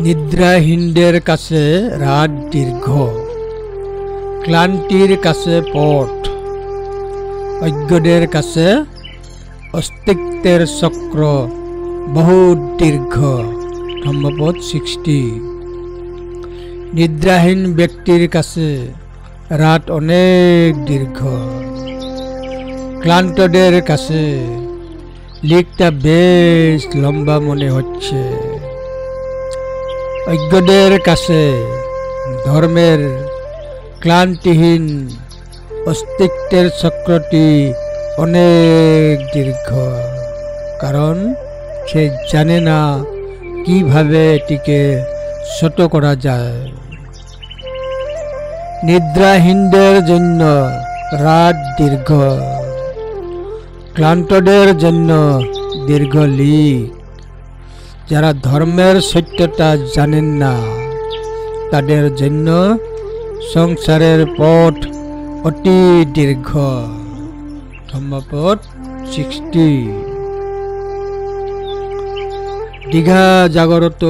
নিদ্রাহীনদের কাছে রাত দীর্ঘ, ক্লান্তির কাছে পথ, অজ্ঞদের কাছে অস্তিত্বের চক্র বহুত দীর্ঘ। ধম্মপদ 60। নিদ্রাহীন ব্যক্তির কাছে রাত অনেক দীর্ঘ, ক্লান্তদের কাছে লিকটা বেশ লম্বা মনে হচ্ছে। অজ্ঞদের কাছে ধর্মের ক্লান্তিহীন অস্তিত্বের চক্রটি অনেক দীর্ঘ, কারণ সে জানে না কিভাবে এটিকে ছোট করা যায়। নিদ্রাহীনদের জন্য রাত দীর্ঘ, ক্লান্তদের জন্য দীর্ঘ লিক। যারা ধর্মের সত্যতা জানেন না তাদের জন্য সংসারের পথ অতি দীর্ঘ। ধম্মপদ 60। দীঘা জাগরত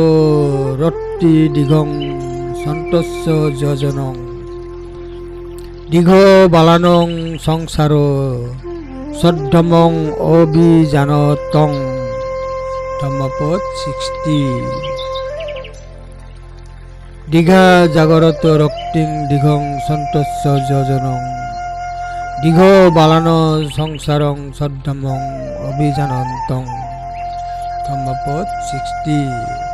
রত্তি দিঘং সন্তস্য যোজনং দীঘ বালানং সংসার সদ্ধমং অভিজানতং। ধম্মপদ 60। দীঘা জাগরত রক্তিং দিঘং সন্তস্য যোজনং দীঘ বালান সংসারং সদ্ধমং অভিজানন্তং। ধম্মপদ 60।